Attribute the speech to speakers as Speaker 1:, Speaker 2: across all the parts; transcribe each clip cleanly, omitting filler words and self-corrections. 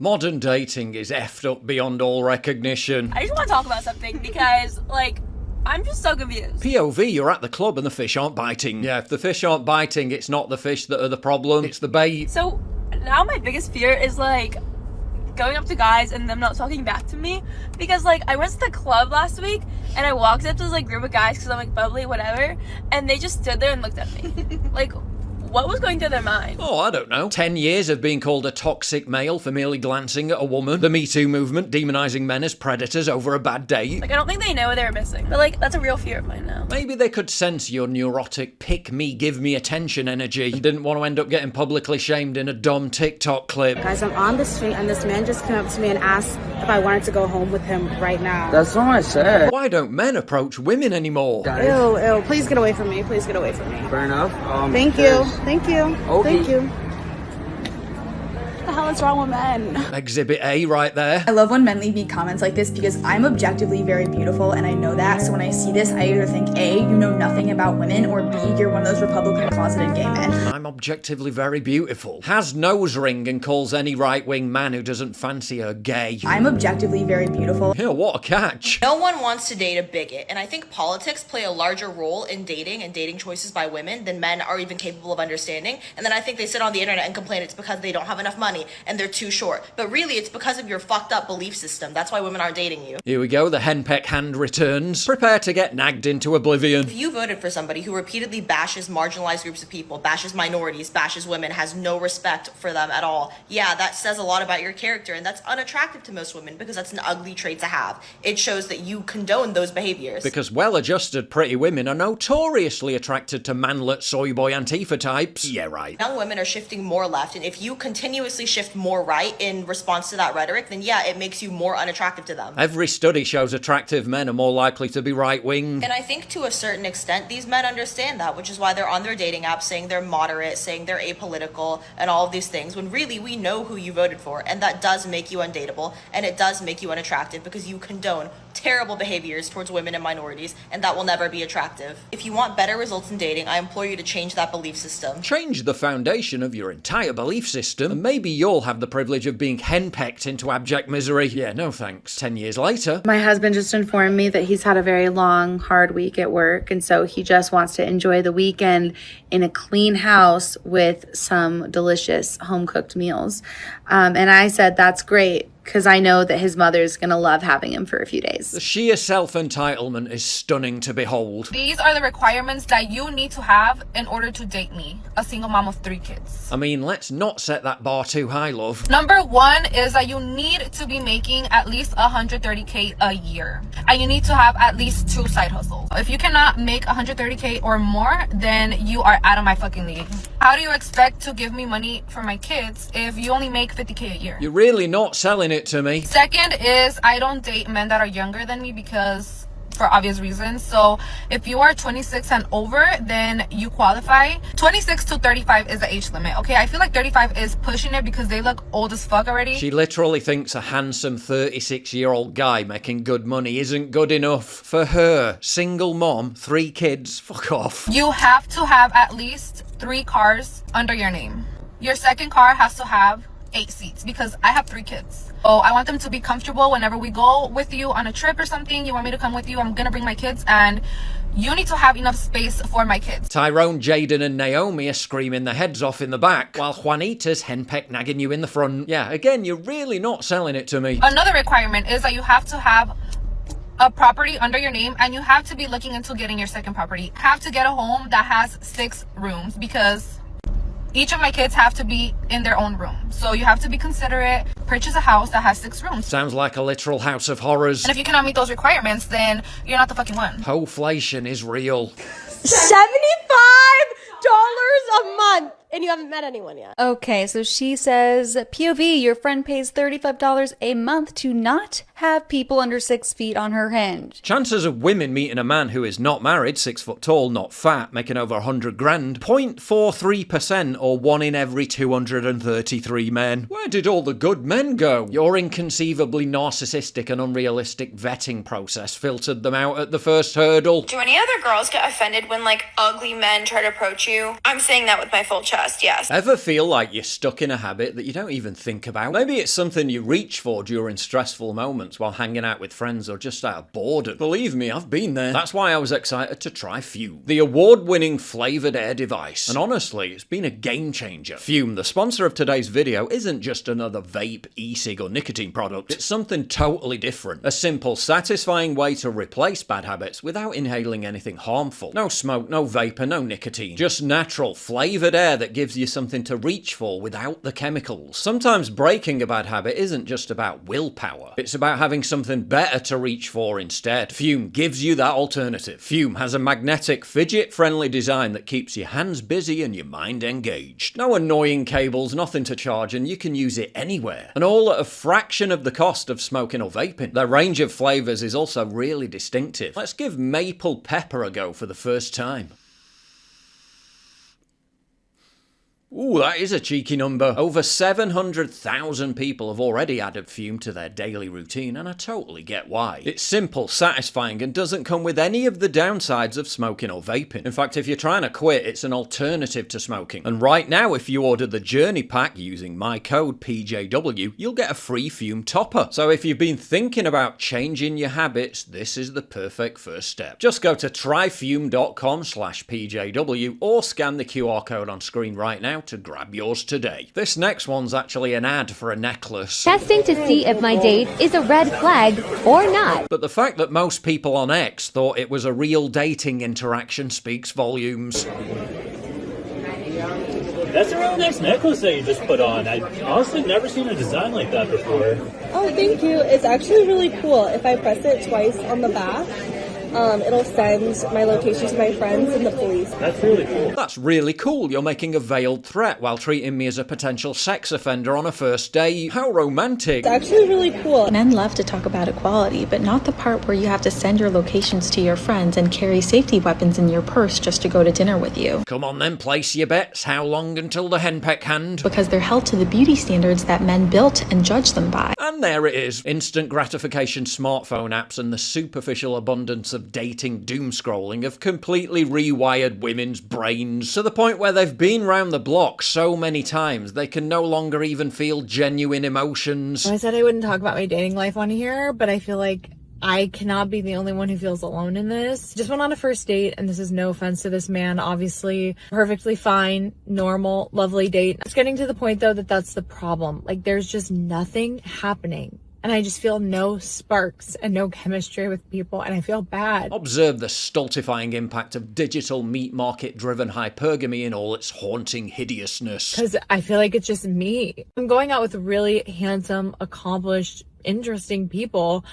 Speaker 1: Modern dating is effed up beyond all recognition.
Speaker 2: I just want to talk about something because, like, I'm just so confused.
Speaker 1: POV, you're at the club and the fish aren't biting. Yeah, if the fish aren't biting, it's not the fish that are the problem, it's the bait.
Speaker 2: So now my biggest fear is, like, going up to guys and them not talking back to me, because, like, I went to the club last week and I walked up to this, like, group of guys because I'm, like, bubbly, whatever, and they just stood there and looked at me. Like, what was going through their mind?
Speaker 1: Oh, I don't know. 10 years of being called a toxic male for merely glancing at a woman. The Me Too movement demonising men as predators over a bad date.
Speaker 2: Like, I don't think they know what they were missing. But, like, that's a real fear of mine now.
Speaker 1: Maybe they could sense your neurotic pick me, give me attention energy and didn't want to end up getting publicly shamed in a dumb TikTok clip.
Speaker 3: Guys, I'm on the street and this man just came up to me and asked if I wanted to go home with him right now.
Speaker 4: That's not what I said.
Speaker 1: Why don't men approach women anymore?
Speaker 3: Ew, please get away from me. Please get away from me.
Speaker 4: Fair enough.
Speaker 3: Thank you. Thank you.
Speaker 4: Okay.
Speaker 3: Thank you. What the hell is wrong with men?
Speaker 1: Exhibit A right there.
Speaker 5: I love when men leave me comments like this because I'm objectively very beautiful and I know that. So when I see this, I either think A, you know nothing about women, or B, you're one of those Republican closeted gay men.
Speaker 1: I'm objectively very beautiful. Has nose ring and calls any right-wing man who doesn't fancy her gay.
Speaker 5: I'm objectively very beautiful.
Speaker 1: Yeah, what a catch.
Speaker 6: No one wants to date a bigot, and I think politics play a larger role in dating and dating choices by women than men are even capable of understanding. And then I think they sit on the internet and complain it's because they don't have enough money and they're too short. But really, it's because of your fucked up belief system. That's why women aren't dating you.
Speaker 1: Here we go, the henpeck hand returns. Prepare to get nagged into oblivion.
Speaker 6: If you voted for somebody who repeatedly bashes marginalized groups of people, bashes minorities, bashes women, has no respect for them at all, yeah, that says a lot about your character, and that's unattractive to most women because that's an ugly trait to have. It shows that you condone those behaviors.
Speaker 1: Because well-adjusted pretty women are notoriously attracted to manlet soy boy Antifa types. Yeah, right.
Speaker 6: Young women are shifting more left, and if you continuously shift more right in response to that rhetoric, then yeah, it makes you more unattractive to them.
Speaker 1: Every study shows attractive men are more likely to be right-wing.
Speaker 6: And I think to a certain extent, these men understand that, which is why they're on their dating apps saying they're moderate, saying they're apolitical, and all of these things, when really we know who you voted for, and that does make you undateable, and it does make you unattractive because you condone terrible behaviors towards women and minorities, and that will never be attractive. If you want better results in dating, I implore you to change that belief system.
Speaker 1: Change the foundation of your entire belief system, and maybe you'll have the privilege of being henpecked into abject misery. Yeah, no thanks. 10 years later.
Speaker 7: My husband just informed me that he's had a very long, hard week at work, and so he just wants to enjoy the weekend in a clean house with some delicious home-cooked meals. And I said, that's great, because I know that his mother's going to love having him for a few days.
Speaker 1: The sheer self-entitlement is stunning to behold.
Speaker 8: These are the requirements that you need to have in order to date me, a single mom of 3 kids.
Speaker 1: I mean, let's not set that bar too high, love.
Speaker 8: Number 1 is that you need to be making at least $130K a year. And you need to have at least 2 side hustles. If you cannot make $130K or more, then you are out of my fucking league. How do you expect to give me money for my kids if you only make $50K a year?
Speaker 1: You're really not selling it to me.
Speaker 8: Second is I don't date men that are younger than me because for obvious reasons. So if you are 26 and over, then you qualify. 26 to 35 is the age limit. Okay, I feel like 35 is pushing it because they look old as fuck already.
Speaker 1: She literally thinks a handsome 36-year-old guy making good money isn't good enough. For her, single mom, 3 kids, fuck off.
Speaker 8: You have to have at least 3 cars under your name. Your second car has to have 8 seats because I have 3 kids. Oh, I want them to be comfortable whenever we go with you on a trip or something. You want me to come with you? I'm gonna bring my kids, and you need to have enough space for my kids.
Speaker 1: Tyrone, Jaden and Naomi are screaming their heads off in the back, while Juanita's henpeck nagging you in the front. Yeah, again, you're really not selling it to me.
Speaker 8: Another requirement is that you have to have a property under your name, and you have to be looking into getting your second property. Have to get a home that has 6 rooms because each of my kids have to be in their own room. So you have to be considerate. Purchase a house that has 6 rooms.
Speaker 1: Sounds like a literal house of horrors.
Speaker 8: And if you cannot meet those requirements, then you're not the fucking one.
Speaker 1: Hoflation is real.
Speaker 3: $75 a month, and you haven't met anyone yet.
Speaker 9: Okay, so she says, POV, your friend pays $35 a month to not have people under 6 feet on her hinge.
Speaker 1: Chances of women meeting a man who is not married, 6 foot tall, not fat, making over 100 grand, 0.43%, or 1 in every 233 men. Where did all the good men go? Your inconceivably narcissistic and unrealistic vetting process filtered them out at the first hurdle.
Speaker 10: Do any other girls get offended when, like, ugly men try to approach you? I'm saying that with my full chest.
Speaker 4: discussed, yes.
Speaker 1: Ever feel like you're stuck in a habit that you don't even think about? Maybe it's something you reach for during stressful moments while hanging out with friends or just out of boredom. Believe me, I've been there. That's why I was excited to try Fume, the award-winning flavoured air device. And honestly, it's been a game changer. Fume, the sponsor of today's video, isn't just another vape, e-cig or nicotine product. It's something totally different. A simple, satisfying way to replace bad habits without inhaling anything harmful. No smoke, no vapor, no nicotine. Just natural, flavoured air that gives you something to reach for without the chemicals. Sometimes breaking a bad habit isn't just about willpower. It's about having something better to reach for instead. Fume gives you that alternative. Fume has a magnetic, fidget-friendly design that keeps your hands busy and your mind engaged. No annoying cables, nothing to charge, and you can use it anywhere. And all at a fraction of the cost of smoking or vaping. Their range of flavours is also really distinctive. Let's give maple pepper a go for the first time. Ooh, that is a cheeky number. Over 700,000 people have already added Fume to their daily routine, and I totally get why. It's simple, satisfying, and doesn't come with any of the downsides of smoking or vaping. In fact, if you're trying to quit, it's an alternative to smoking. And right now, if you order the Journey Pack using my code PJW, you'll get a free Fume topper. So if you've been thinking about changing your habits, this is the perfect first step. Just go to tryfume.com/PJW or scan the QR code on screen right now to grab yours today. This next one's actually an ad for a necklace.
Speaker 10: Testing to see if my date is a red flag or not.
Speaker 1: But the fact that most people on X thought it was a real dating interaction speaks volumes.
Speaker 11: That's a really nice necklace that you just put on. I honestly never seen a design like that before.
Speaker 12: Oh, thank you. It's actually really cool. If I press it twice on the back, it'll send my location to my friends and the police.
Speaker 11: That's really cool.
Speaker 1: That's really cool. You're making a veiled threat while treating me as a potential sex offender on a first date. How romantic.
Speaker 12: It's actually really cool.
Speaker 13: Men love to talk about equality, but not the part where you have to send your locations to your friends and carry safety weapons in your purse just to go to dinner with you.
Speaker 1: Come on then, place your bets. How long until the henpeck hand?
Speaker 13: Because they're held to the beauty standards that men built and judge them by.
Speaker 1: And there it is. Instant gratification smartphone apps and the superficial abundance of dating doom scrolling have completely rewired women's brains to the point where they've been round the block so many times they can no longer even feel genuine emotions.
Speaker 14: I said I wouldn't talk about my dating life on here, but I feel like I cannot be the only one who feels alone in this. Just went on a first date, and this is no offense to this man, obviously perfectly fine, normal, lovely date. It's getting to the point though that that's the problem. Like there's just nothing happening. And I just feel no sparks and no chemistry with people, and I feel bad.
Speaker 1: Observe the stultifying impact of digital meat market-driven hypergamy in all its haunting hideousness.
Speaker 14: Because I feel like it's just me. I'm going out with really handsome, accomplished, interesting people,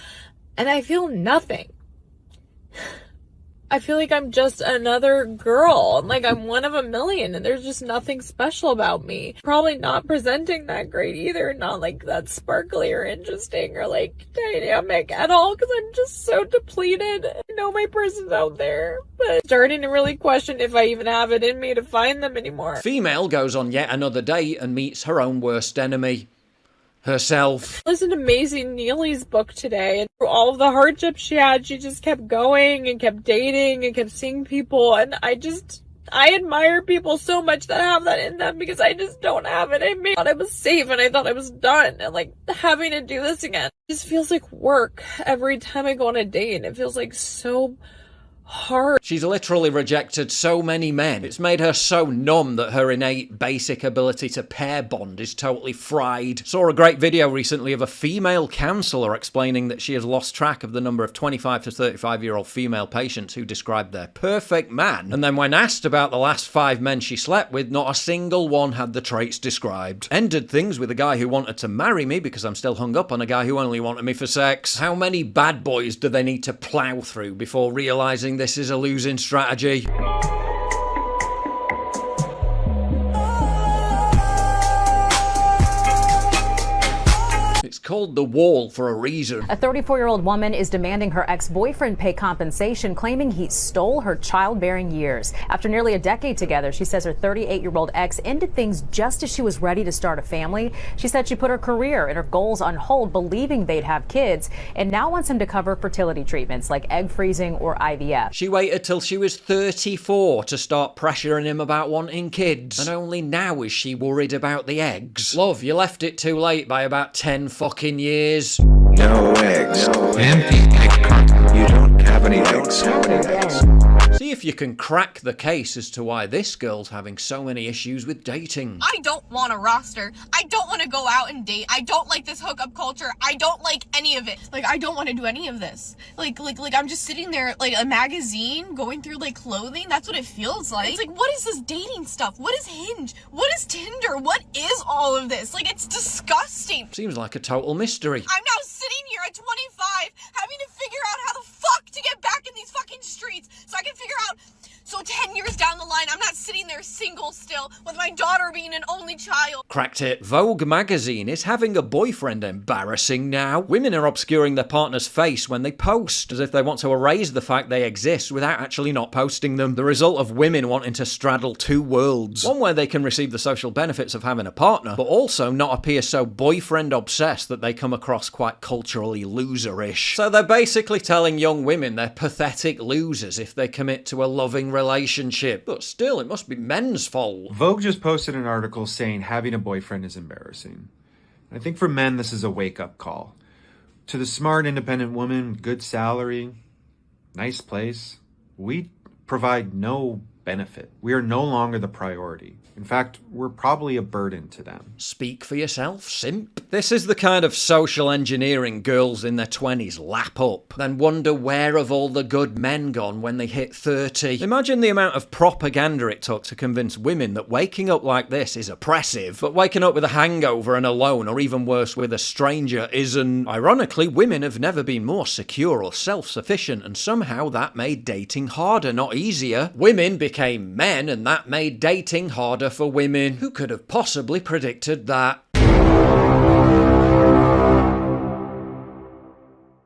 Speaker 14: and I feel nothing. I feel like I'm just another girl, like I'm one of a million, and there's just nothing special about me. Probably not presenting that great either, not like that sparkly or interesting or like dynamic at all, because I'm just so depleted. I know my person's out there, but starting to really question if I even have it in me to find them anymore.
Speaker 1: Female goes on yet another date and meets her own worst enemy. Herself.
Speaker 14: I listened to Maisie Neely's book today, and through all of the hardships she had, she just kept going and kept dating and kept seeing people, and I admire people so much that have that in them, because I just don't have it in me. I thought I was safe and I thought I was done, and like having to do this again just feels like work every time I go on a date, and it feels like so hard.
Speaker 1: She's literally rejected so many men. It's made her so numb that her innate basic ability to pair bond is totally fried. Saw a great video recently of a female counsellor explaining that she has lost track of the number of 25 to 35-year-old female patients who described their perfect man, and then when asked about the last 5 men she slept with, not a single one had the traits described. Ended things with a guy who wanted to marry me because I'm still hung up on a guy who only wanted me for sex. How many bad boys do they need to plough through before realising this is a losing strategy? It's called The Wall for a reason.
Speaker 4: A 34-year-old woman is demanding her ex-boyfriend pay compensation, claiming he stole her childbearing years. After nearly a decade together, she says her 38-year-old ex ended things just as she was ready to start a family. She said she put her career and her goals on hold, believing they'd have kids, and now wants him to cover fertility treatments like egg freezing or IVF.
Speaker 1: She waited till she was 34 to start pressuring him about wanting kids, and only now is she worried about the eggs. Love, you left it too late by about 10 fucking years.
Speaker 15: No eggs. Empty egg carton. You don't have any eggs.
Speaker 1: See if you can crack the case as to why this girl's having so many issues with dating.
Speaker 16: I don't want a roster. I don't want to go out and date. I don't like this hookup culture. I don't like any of it. Like, I don't want to do any of this. Like I'm just sitting there, like a magazine, going through like clothing. That's what it feels like. It's like, what is this dating stuff? What is Hinge? What is Tinder? What is all of this? Like, it's disgusting.
Speaker 1: Seems like a total mystery.
Speaker 16: I'm now sitting here at 25, having to figure out how the fuck to get back in these fucking streets so I can figure out. So 10 years down the line, I'm not sitting there single still with my daughter being an only child.
Speaker 1: Cracked it. Vogue magazine is having a boyfriend embarrassing now. Women are obscuring their partner's face when they post, as if they want to erase the fact they exist without actually not posting them. The result of women wanting to straddle two worlds. One where they can receive the social benefits of having a partner, but also not appear so boyfriend obsessed that they come across quite culturally loserish. So they're basically telling young women they're pathetic losers if they commit to a loving relationship. But still, it must be men's fault.
Speaker 17: Vogue just posted an article saying having a boyfriend is embarrassing. I think for men, this is a wake-up call. To the smart, independent woman, good salary, nice place, we provide no benefit. We are no longer the priority. In fact, we're probably a burden to them.
Speaker 1: Speak for yourself, simp. This is the kind of social engineering girls in their 20s lap up, then wonder where have all the good men gone when they hit 30. Imagine the amount of propaganda it took to convince women that waking up like this is oppressive, but waking up with a hangover and alone, or even worse, with a stranger isn't. Ironically, women have never been more secure or self-sufficient, and somehow that made dating harder, not easier. Women became men, and that made dating harder for women. Who could have possibly predicted that?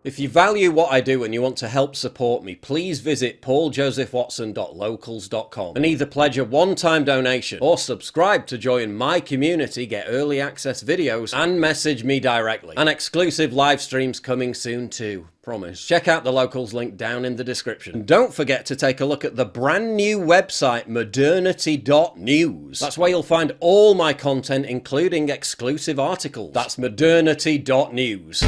Speaker 1: If you value what I do and you want to help support me, please visit pauljosephwatson.locals.com and either pledge a one-time donation or subscribe to join my community, get early access videos, and message me directly. And exclusive live streams coming soon too. Promise. Check out the Locals link down in the description. And don't forget to take a look at the brand new website, modernity.news. That's where you'll find all my content, including exclusive articles. That's modernity.news.